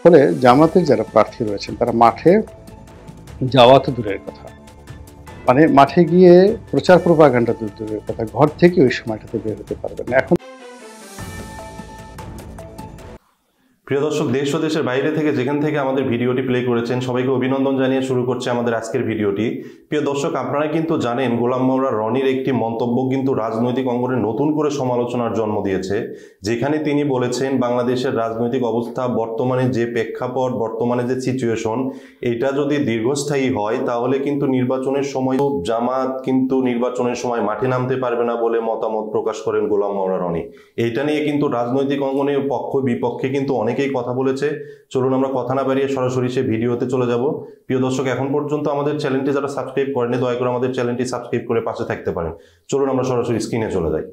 ফলে জামাতের যারা প্রার্থী রয়েছেন তারা মাঠে যাওয়া তো দূরের কথা, মানে মাঠে গিয়ে প্রচার প্রপাগান্ডা তো দূরের কথা, ঘর থেকে ওই সময়টাতে বের হতে পারবেন না। এখন প্রিয় দর্শক, দেশ ও দেশের বাইরে থেকে যেখান থেকে আমাদের ভিডিওটি প্লে করেছেন সবাইকে অভিনন্দন জানিয়ে শুরু করছে আমাদের আজকের ভিডিওটি। প্রিয় দর্শক, আপনারা কিন্তু জানেন গোলাম মাওলা রনির একটি মন্তব্য কিন্তু রাজনৈতিক অঙ্গনে নতুন করে সমালোচনার জন্ম দিয়েছে, যেখানে তিনি বলেছেন বাংলাদেশের রাজনৈতিক অবস্থা বর্তমানে যে প্রেক্ষাপট, বর্তমানে যে সিচুয়েশন, এটা যদি দীর্ঘস্থায়ী হয় তাহলে কিন্তু নির্বাচনের সময় জামাত কিন্তু নির্বাচনের সময় মাঠে নামতে পারবে না বলে মতামত প্রকাশ করেন গোলাম মাওলা রনি। এইটা নিয়ে কিন্তু রাজনৈতিক অঙ্গনে পক্ষ বিপক্ষে কিন্তু অনেকেই কথা বলেছে। চলুন আমরা কথা না বাড়িয়ে সরাসরি সে ভিডিওতে চলে যাব। প্রিয় দর্শক, এখন পর্যন্ত আমাদের চ্যানেলটি যারা সাবস্ক্রাইব করেনি দয়া করে আমাদের চ্যানেলটি সাবস্ক্রাইব করে পাশে থাকতে পারেন। চলুন আমরা সরাসরি স্ক্রিনে চলে যাই।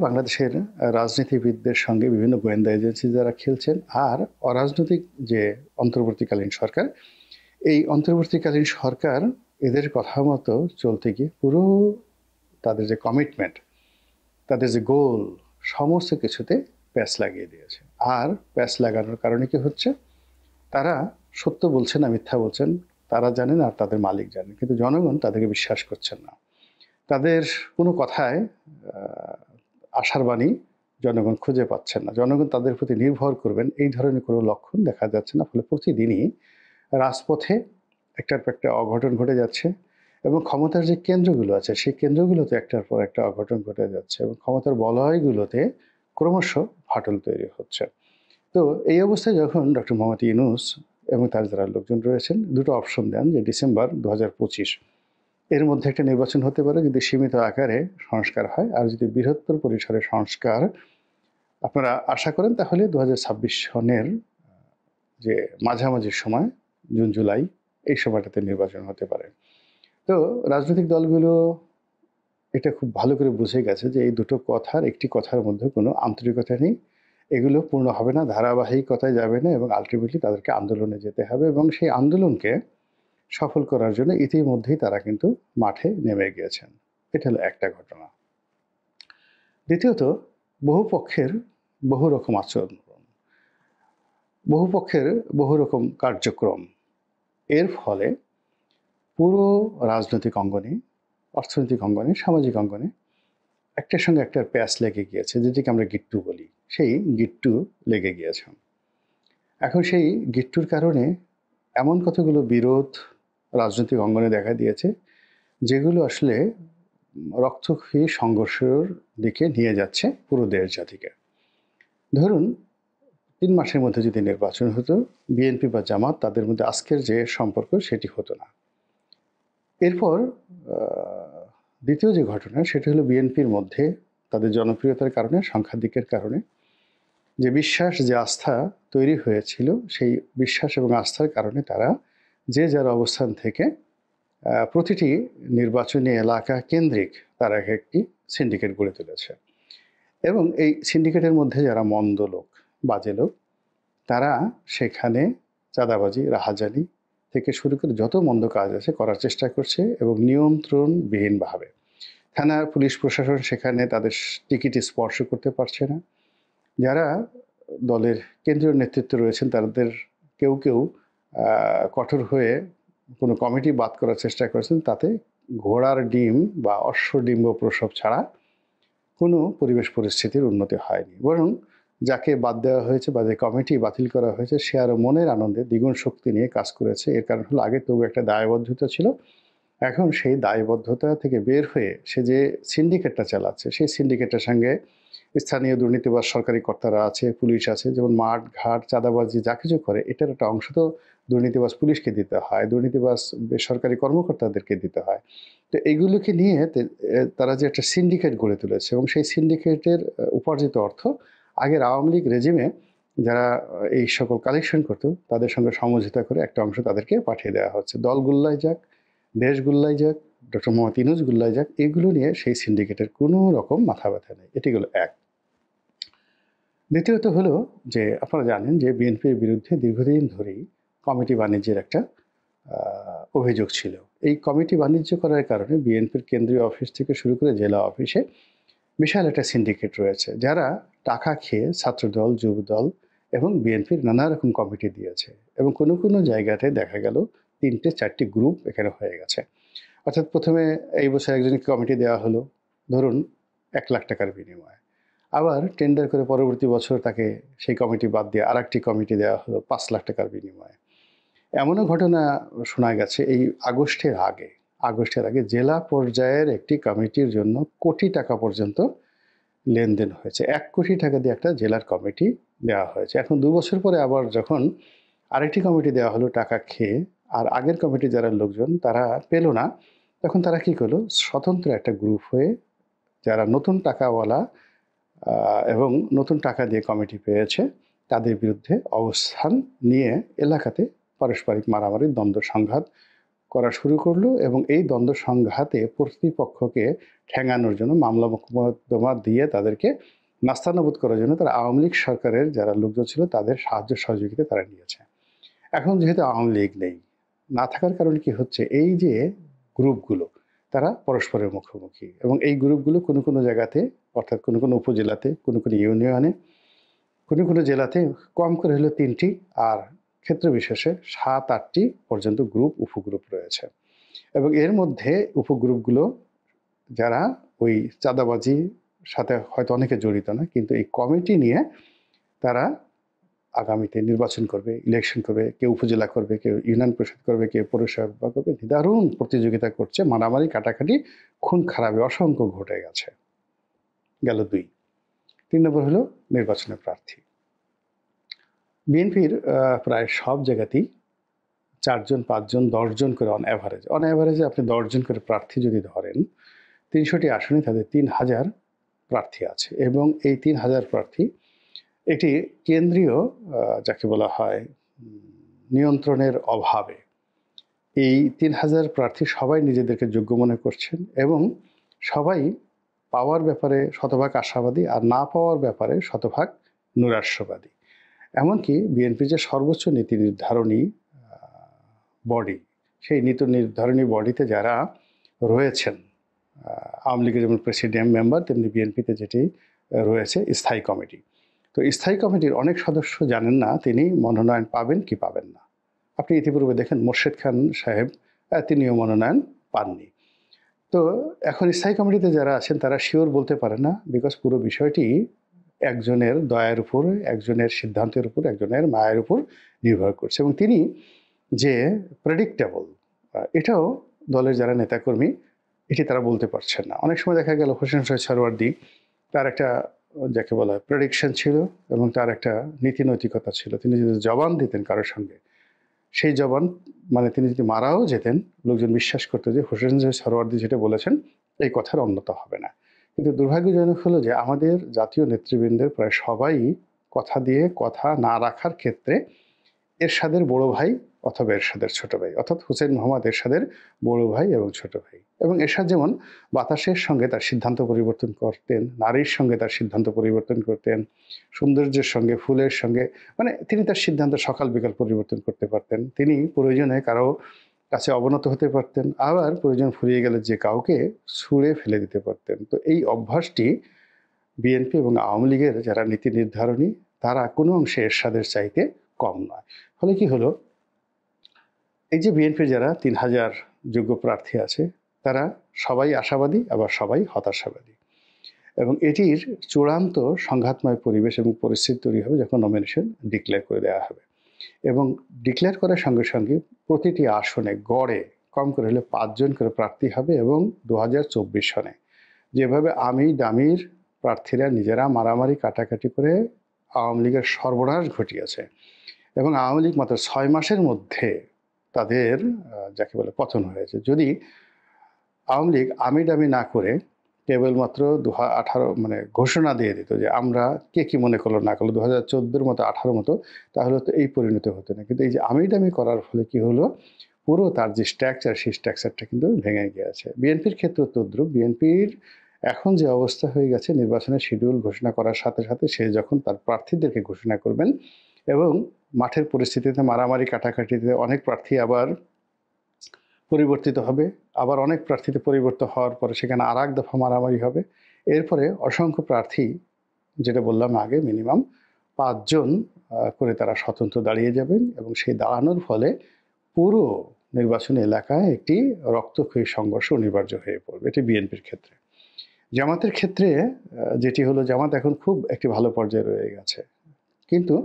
বাংলাদেশের রাজনীতিবিদদের সঙ্গে বিভিন্ন গোয়েন্দা এজেন্সি যারা খেলছেন, আর অরাজনৈতিক যে অন্তর্বর্তীকালীন সরকার, এই অন্তর্বর্তীকালীন সরকার এদের কথা মতো চলতে গিয়ে পুরো তাদের যে কমিটমেন্ট, তাদের যে গোল, সমস্ত কিছুতে প্যাচ লাগিয়ে দিয়েছে। আর প্যাচ লাগানোর কারণে কি হচ্ছে, তারা সত্য বলছেন না মিথ্যা বলছেন তারা জানেন, আর তাদের মালিক জানেন, কিন্তু জনগণ তাদেরকে বিশ্বাস করছেন না। তাদের কোনো কথায় আশার বাণী জনগণ খুঁজে পাচ্ছেন না। জনগণ তাদের প্রতি নির্ভর করবেন এই ধরনের কোনো লক্ষণ দেখা যাচ্ছে না। ফলে প্রতিদিনই রাজপথে একটার পর একটা অঘটন ঘটে যাচ্ছে, এবং ক্ষমতার যে কেন্দ্রগুলো আছে সেই কেন্দ্রগুলোতে একটার পর একটা অঘটন ঘটে যাচ্ছে, এবং ক্ষমতার বলয়গুলোতে ক্রমশ ফাটল তৈরি হচ্ছে। তো এই অবস্থায় যখন ডক্টর মোহাম্মদ ইউনূস এবং তার যারা লোকজন রয়েছেন দুটো অপশন দেন যে ডিসেম্বর 2025 এর মধ্যে একটা নির্বাচন হতে পারে যদি সীমিত আকারে সংস্কার হয়, আর যদি বৃহত্তর পরিসরে সংস্কার আপনারা আশা করেন তাহলে 2026 সনের যে মাঝামাঝি সময়, জুন জুলাই, এই সময়টাতে নির্বাচন হতে পারে। তো রাজনৈতিক দলগুলো এটা খুব ভালো করে বুঝে গেছে যে এই দুটো কথার একটি কথার মধ্যে কোনো আন্তরিকতা নেই, এগুলো পূর্ণ হবে না, ধারাবাহিকতায় যাবে না, এবং আলটিমেটলি তাদেরকে আন্দোলনে যেতে হবে, এবং সেই আন্দোলনকে সফল করার জন্য ইতিমধ্যেই তারা কিন্তু মাঠে নেমে গিয়েছেন। এটা হলো একটা ঘটনা। দ্বিতীয়ত, বহু পক্ষের বহু রকম আচরণ, বহু পক্ষের বহু রকম কার্যক্রম, এর ফলে পুরো রাজনৈতিক অঙ্গনে, অর্থনৈতিক অঙ্গনে, সামাজিক অঙ্গনে একটার সঙ্গে একটার প্যাচ লেগে গিয়েছে, যেটিকে আমরা গিট্টু বলি, সেই গিট্টু লেগে গিয়েছে। এখন সেই গিট্টুর কারণে এমন কতগুলো বিরোধ রাজনৈতিক অঙ্গনে দেখা দিয়েছে যেগুলো আসলে রক্তক্ষয়ী সংঘর্ষের দিকে নিয়ে যাচ্ছে পুরো দেশ জাতিকে। ধরুন 3 মাসের মধ্যে যদি নির্বাচন হতো, বিএনপি বা জামাত তাদের মধ্যে আজকের যে সম্পর্ক সেটি হতো না। এরপর দ্বিতীয় যে ঘটনা সেটা হলো বিএনপির মধ্যে তাদের জনপ্রিয়তার কারণে, সংখ্যাধিক্যের কারণে যে বিশ্বাস, যে আস্থা তৈরি হয়েছিল, সেই বিশ্বাস এবং আস্থার কারণে তারা যে যার অবস্থান থেকে প্রতিটি নির্বাচনী এলাকা কেন্দ্রিক তারা একটি সিন্ডিকেট গড়ে তুলেছে, এবং এই সিন্ডিকেটের মধ্যে যারা মন্দ লোক, বাজে লোক, তারা সেখানে চাঁদাবাজি, রাহাজানি থেকে শুরু করে যত মন্দ কাজ আছে করার চেষ্টা করছে, এবং নিয়ন্ত্রণবিহীনভাবে থানা পুলিশ প্রশাসন সেখানে তাদের টিকিট স্পর্শ করতে পারছে না। যারা দলের কেন্দ্রীয় নেতৃত্ব রয়েছেন তাদের কেউ কেউ কঠোর হয়ে কোনো কমিটি বাদ করার চেষ্টা করেছেন, তাতে ঘোড়ার ডিম বা অশ্ব ডিম্ব প্রসব ছাড়া কোনো পরিবেশ পরিস্থিতির উন্নতি হয়নি, বরং যাকে বাদ দেওয়া হয়েছে বা যে কমিটি বাতিল করা হয়েছে সে আরও মনের আনন্দে দ্বিগুণ শক্তি নিয়ে কাজ করেছে। এর কারণ হলো আগে তবু একটা দায়বদ্ধতা ছিল, এখন সেই দায়বদ্ধতা থেকে বের হয়ে সে যে সিন্ডিকেটটা চালাচ্ছে সেই সিন্ডিকেটের সঙ্গে স্থানীয় দুর্নীতিবাজ সরকারি কর্তারা আছে, পুলিশ আছে, যেমন মাঠ ঘাট চাঁদাবাজি যা কিছু করে এটার একটা অংশ তো দুর্নীতিবাজ পুলিশকে দিতে হয়, দুর্নীতিবাজ বেসরকারি কর্মকর্তাদেরকে দিতে হয়। তো এইগুলোকে নিয়ে তারা যে একটা সিন্ডিকেট গড়ে তুলেছে, এবং সেই সিন্ডিকেটের উপার্জিত অর্থ আগের আওয়ামী লীগ রেজিমে যারা এই সকল কালেকশন করতো তাদের সঙ্গে সমঝোতা করে একটা অংশ তাদেরকে পাঠিয়ে দেওয়া হচ্ছে। দল গুল্লায় যাক, দেশ গুল্লায় যাক, ডক্টর মোহাম্মদ ইউনূস গুল্লায় যাক, এগুলো নিয়ে সেই সিন্ডিকেটের কোনো রকম মাথা ব্যথা নেই। এটি হলো এক। দ্বিতীয়ত হলো যে আপনারা জানেন যে বিএনপির বিরুদ্ধে দীর্ঘদিন ধরেই কমিটি বাণিজ্যের একটা অভিযোগ ছিল। এই কমিটি বাণিজ্য করার কারণে বিএনপির কেন্দ্রীয় অফিস থেকে শুরু করে জেলা অফিসে বিশাল একটা সিন্ডিকেট রয়েছে, যারা টাকা খেয়ে ছাত্রদল, যুবদল এবং বিএনপির নানা রকম কমিটি দিয়েছে এবং কোনো কোনো জায়গাতে দেখা গেল 3-4টি গ্রুপ এখানে হয়ে গেছে। অর্থাৎ প্রথমে এই বছর একজনকে কমিটি দেওয়া হলো ধরুন 1 লাখ টাকার বিনিময়ে, আবার টেন্ডার করে পরবর্তী বছর তাকে সেই কমিটি বাদ দিয়ে আরেকটি কমিটি দেওয়া হলো 5 লাখ টাকার বিনিময়ে। এমনও ঘটনা শোনা গেছে এই আগস্টের আগে জেলা পর্যায়ের একটি কমিটির জন্য কোটি টাকা পর্যন্ত লেনদেন হয়েছে। 1 কোটি টাকা দিয়ে একটা জেলার কমিটি দেওয়া হয়েছে। এখন 2 বছর পরে আবার যখন আরেকটি কমিটি দেওয়া হলো টাকা খেয়ে, আর আগের কমিটি যারা লোকজন তারা পেল না, তখন তারা কি করলো, স্বতন্ত্র একটা গ্রুপ হয়ে যারা নতুন টাকাওয়ালা এবং নতুন টাকা দিয়ে কমিটি পেয়েছে তাদের বিরুদ্ধে অবস্থান নিয়ে এলাকাতে পারস্পরিক মারামারি, দ্বন্দ্ব সংঘাত করা শুরু করলো এবং এই দ্বন্দ্ব সংঘাতে প্রতিপক্ষকে ঠেঙানোর জন্য মামলা মোকদ্দমা দিয়ে তাদেরকে নাস্তানাবুদ করার জন্য তারা আওয়ামী লীগ সরকারের যারা লোকজন ছিল তাদের সাহায্য সহযোগিতা তারা নিয়েছে। এখন যেহেতু আওয়ামী লীগ নেই, না থাকার কারণে কি হচ্ছে, এই যে গ্রুপগুলো তারা পরস্পরের মুখোমুখি এবং এই গ্রুপগুলো কোনো কোনো জায়গাতে অর্থাৎ কোনো কোনো উপজেলাতে, কোনো কোনো ইউনিয়নে, কোনো কোনো জেলাতে কম করে হলো 3টি আর ক্ষেত্র বিশেষে 7-8টি পর্যন্ত গ্রুপ উপগ্রুপ রয়েছে এবং এর মধ্যে উপগ্রুপগুলো যারা ওই চাঁদাবাজি সাথে হয়তো অনেকে জড়িত না, কিন্তু এই কমিটি নিয়ে তারা আগামীতে নির্বাচন করবে, ইলেকশন করবে, কেউ উপজেলা করবে, কেউ ইউনিয়ন পরিষদ করবে, কেউ পৌরসভা করবে, দারুণ প্রতিযোগিতা করছে, মারামারি কাটাকাটি খুন খারাপি অসংখ্য ঘটে গেছে। গেল 2। 3 নম্বর হলো নির্বাচনের প্রার্থী। বিএনপির প্রায় সব জায়গাতেই 4 জন 5 জন 10 জন করে অন অ্যাভারেজে আপনি 10 জন করে প্রার্থী যদি ধরেন, 300টি আসনে তাদের 3000 প্রার্থী আছে এবং এই 3000 প্রার্থী একটি কেন্দ্রীয় যাকে বলা হয় নিয়ন্ত্রণের অভাবে এই 3000 প্রার্থী সবাই নিজেদেরকে যোগ্য মনে করছেন এবং সবাই পাওয়ার ব্যাপারে শতভাগ আশাবাদী আর না পাওয়ার ব্যাপারে শতভাগ নৈরাশ্যবাদী। এমনকি বিএনপি যে সর্বোচ্চ নীতি নির্ধারণী বডি, সেই নীতি নির্ধারণী বডিতে যারা রয়েছেন, আওয়ামী লীগের যেমন প্রেসিডেন্ট মেম্বার, তেমনি বিএনপিতে যেটি রয়েছে স্থায়ী কমিটি। তো স্থায়ী কমিটির অনেক সদস্য জানেন না তিনি মনোনয়ন পাবেন কি পাবেন না। আপনি ইতিপূর্বে দেখেন মোর্শেদ খান সাহেব তিনিও মনোনয়ন পাননি। তো এখন স্থায়ী কমিটিতে যারা আছেন তারা শিওর বলতে পারে না, বিকজ পুরো বিষয়টি একজনের দয়ার উপর, একজনের সিদ্ধান্তের উপর, একজনের মায়ের উপর নির্ভর করছে এবং তিনি যে প্রেডিক্টেবল এটাও দলের যারা নেতাকর্মী এটি তারা বলতে পারছেন না। অনেক সময় দেখা গেল হোসেন শহীদ সরওয়ার্দী তার একটা যাকে বলা হয় প্রেডিকশন ছিল এবং তার একটা নীতি নৈতিকতা ছিল। তিনি যদি জবান দিতেন কারোর সঙ্গে, সেই জবান মানে তিনি যদি মারাও যেতেন, লোকজন বিশ্বাস করতো যে হোসেন শহীদ সরওয়ার্দী যেটা বলেছেন এই কথার অন্যতা হবে না। কিন্তু দুর্ভাগ্যজনক হলো যে আমাদের জাতীয় নেতৃবৃন্দের প্রায় সবাই কথা দিয়ে কথা না রাখার ক্ষেত্রে এরশাদের বড় ভাই অথবা এরশাদের ছোট ভাই, অর্থাৎ হুসেন মোহাম্মদ এরশাদের বড় ভাই এবং ছোট ভাই। এবং এরশাদ যেমন বাতাসের সঙ্গে তার সিদ্ধান্ত পরিবর্তন করতেন, নারীর সঙ্গে তার সিদ্ধান্ত পরিবর্তন করতেন, সৌন্দর্যের সঙ্গে, ফুলের সঙ্গে, মানে তিনি তার সিদ্ধান্ত সকাল বিকাল পরিবর্তন করতে পারতেন। তিনি প্রয়োজনে কারো কাছে অবনত হতে পারতেন, আবার প্রয়োজন ফুরিয়ে গেলে যে কাউকে ছুঁড়ে ফেলে দিতে পারতেন। তো এই অভ্যাসটি বিএনপি এবং আওয়ামী লীগের যারা নীতি নির্ধারণী তারা কোনো অংশে এরশাদের চাইতে কম নয়। ফলে কি হলো, এই যে বিএনপির যারা 3000 যোগ্য প্রার্থী আছে তারা সবাই আশাবাদী আবার সবাই হতাশাবাদী এবং এটির চূড়ান্ত সংঘাতময় পরিবেশ এবং পরিস্থিতি তৈরি হবে যখন নমিনেশন ডিক্লেয়ার করে দেওয়া হবে এবং ডিক্লেয়ার করার সঙ্গে সঙ্গে প্রতিটি আসনে গড়ে কম করে হলে 5 জন করে প্রার্থী হবে এবং 2024 সনে যেভাবে আমি দামির প্রার্থীরা নিজেরা মারামারি কাটাকাটি করে আওয়ামী লীগের সর্বনাশ ঘটিয়েছে এবং আওয়ামী লীগ মাত্র 6 মাসের মধ্যে তাদের যাকে বলে পতন হয়েছে। যদি আওয়ামী লীগ আমি দামি না করে কেবলমাত্র 2018 মানে ঘোষণা দিয়ে দিত যে আমরা কে কি মনে করলো না করলো 2014 মতো 18 মতো, তাহলে তো এই পরিণতি হতো না। কিন্তু এই যে আমি দামি করার ফলে কি হলো, পুরো তার যে স্ট্রাকচার সেই স্ট্রাকচারটা কিন্তু ভেঙে গিয়েছে। বিএনপির ক্ষেত্রে তদ্রুপ। বিএনপির এখন যে অবস্থা হয়ে গেছে, নির্বাচনের শিডিউল ঘোষণা করার সাথে সাথে সে যখন তার প্রার্থীদেরকে ঘোষণা করবেন এবং মাঠের পরিস্থিতিতে মারামারি কাটাকাটিতে অনেক প্রার্থী আবার পরিবর্তিত হবে, আবার অনেক প্রার্থীতে পরিবর্তন হওয়ার পরে সেখানে আর এক দফা মারামারি হবে, এরপরে অসংখ্য প্রার্থী, যেটা বললাম আগে মিনিমাম 5 জন করে তারা স্বতন্ত্র দাঁড়িয়ে যাবেন এবং সেই দাঁড়ানোর ফলে পুরো নির্বাচনী এলাকায় একটি রক্তক্ষয়ী সংঘর্ষ অনিবার্য হয়ে পড়বে। এটি বিএনপির ক্ষেত্রে। জামাতের ক্ষেত্রে যেটি হলো, জামাত এখন খুব একটি ভালো পর্যায়ে রয়ে গেছে। কিন্তু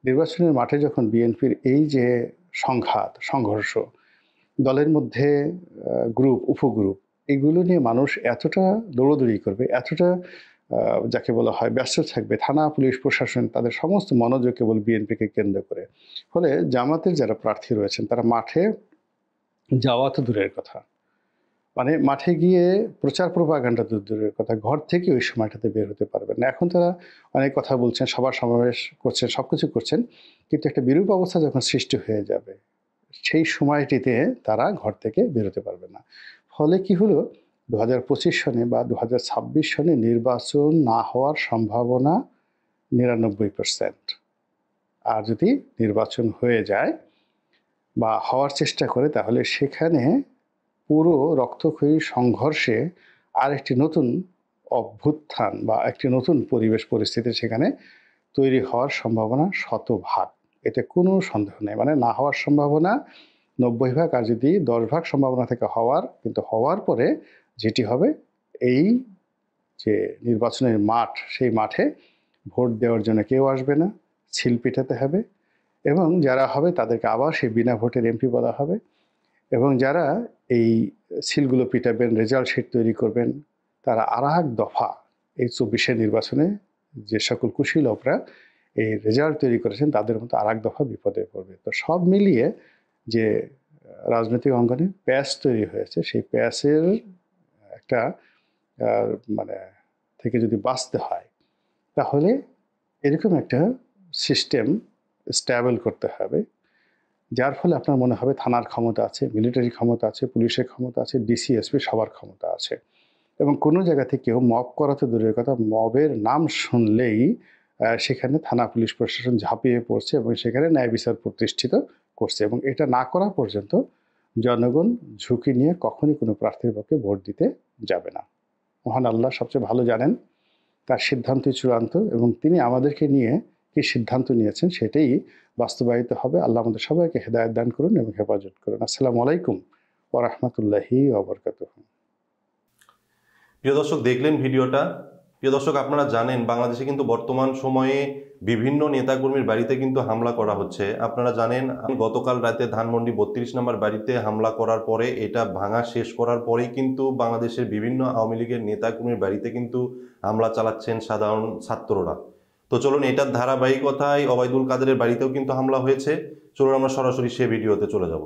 নির্বাচনের মাঠে যখন বিএনপির এই যে সংঘাত, সংঘর্ষ, দলের মধ্যে গ্রুপ, উপগ্রুপ, এগুলো নিয়ে মানুষ এতটা দৌড়দৌড়ি করবে, এতটা যাকে বলা হয় ব্যস্ত থাকবে, থানা, পুলিশ, প্রশাসন তাদের সমস্ত মনোযোগ কেবল বিএনপিকে কেন্দ্র করে। ফলে জামাতের যারা প্রার্থী রয়েছেন তারা মাঠে যাওয়া তো দূরের কথা, মানে মাঠে গিয়ে প্রচার প্রপাগান্ডা তো দূরের কথা, ঘর থেকে ওই সময়টাতে বের হতে পারবেন না। এখন তারা অনেক কথা বলছেন, সভা সমাবেশ করছেন, সবকিছু করছেন, কিন্তু একটা বিরূপ অবস্থা যখন সৃষ্টি হয়ে যাবে সেই সময়টিতে তারা ঘর থেকে বেরোতে পারবে না। ফলে কি হলো, 2025 সনে বা 2026 সনে নির্বাচন না হওয়ার সম্ভাবনা 99%। আর যদি নির্বাচন হয়ে যায় বা হওয়ার চেষ্টা করে, তাহলে সেখানে পুরো রক্তক্ষয়ী সংঘর্ষে আরেকটি নতুন অভ্যুত্থান বা একটি নতুন পরিবেশ পরিস্থিতি সেখানে তৈরি হওয়ার সম্ভাবনা 100%। এতে কোনো সন্দেহ নেই। মানে না হওয়ার সম্ভাবনা 90 ভাগ, আর যদি 10 ভাগ সম্ভাবনা থেকে হওয়ার, কিন্তু হওয়ার পরে যেটি হবে, এই যে নির্বাচনের মাঠ, সেই মাঠে ভোট দেওয়ার জন্য কেউ আসবে না, ছিল পিটাতে হবে, এবং যারা হবে তাদেরকে আবার সেই বিনা ভোটের এমপি বলা হবে, এবং যারা এই সিলগুলো পিটাবেন, রেজাল্ট শিট তৈরি করবেন, তারা আর এক দফা এই 24-এর নির্বাচনে যে সকল কুশীলভরা এই রেজাল্ট তৈরি করেছেন তাদের মতো আর এক দফা বিপদে পড়বে। তো সব মিলিয়ে যে রাজনৈতিক অঙ্গনে প্যাচ তৈরি হয়েছে, সেই প্যাচের একটা মানে থেকে যদি বাঁচতে হয়, তাহলে এরকম একটা সিস্টেম স্ট্যাবল করতে হবে, যার ফলে আপনার মনে হবে থানার ক্ষমতা আছে, মিলিটারি ক্ষমতা আছে, পুলিশের ক্ষমতা আছে, ডিসি, এসপি সবার ক্ষমতা আছে, এবং কোনো জায়গা থেকেও মব করা তো দূরের কথা, মবের নাম শুনলেই সেখানে থানা, পুলিশ, প্রশাসন ঝাঁপিয়ে পড়ছে এবং সেখানে ন্যায় বিচার প্রতিষ্ঠিত করছে। এবং এটা না করা পর্যন্ত জনগণ ঝুঁকি নিয়ে কখনই কোনো প্রার্থীর পক্ষে ভোট দিতে যাবে না। মহান আল্লাহ সবচেয়ে ভালো জানেন, তার সিদ্ধান্তই চূড়ান্ত, এবং তিনি আমাদেরকে নিয়ে কি সিদ্ধান্ত নিয়েছেন সেটাই বাস্তবায়িত হবে। আল্লাহ আমাদের সবাইকে হেদায়েত দান করুন এবং হেফাজত করুন। আসসালামু আলাইকুম ওয়া রাহমাতুল্লাহি ওয়া বারাকাতুহু। প্রিয় দর্শক, দেখলেন ভিডিওটা। প্রিয় দর্শক, আপনারা জানেন বাংলাদেশে কিন্তু বর্তমান সময়ে বিভিন্ন নেতাকর্মীর বাড়িতে কিন্তু হামলা করা হচ্ছে। আপনারা জানেন গতকাল রাতে ধানমন্ডি 32 নম্বর বাড়িতে হামলা করার পরে, এটা ভাঙা শেষ করার পরেই কিন্তু বাংলাদেশের বিভিন্ন আওয়ামী লীগের নেতাকর্মীর বাড়িতে কিন্তু হামলা চালাচ্ছেন সাধারণ ছাত্ররা। তো চলুন, এটার ধারাবাহিকতায় ওবায়দুল কাদেরের বাড়িতেও কিন্তু হামলা হয়েছে। চলুন আমরা সরাসরি সে ভিডিওতে চলে যাব।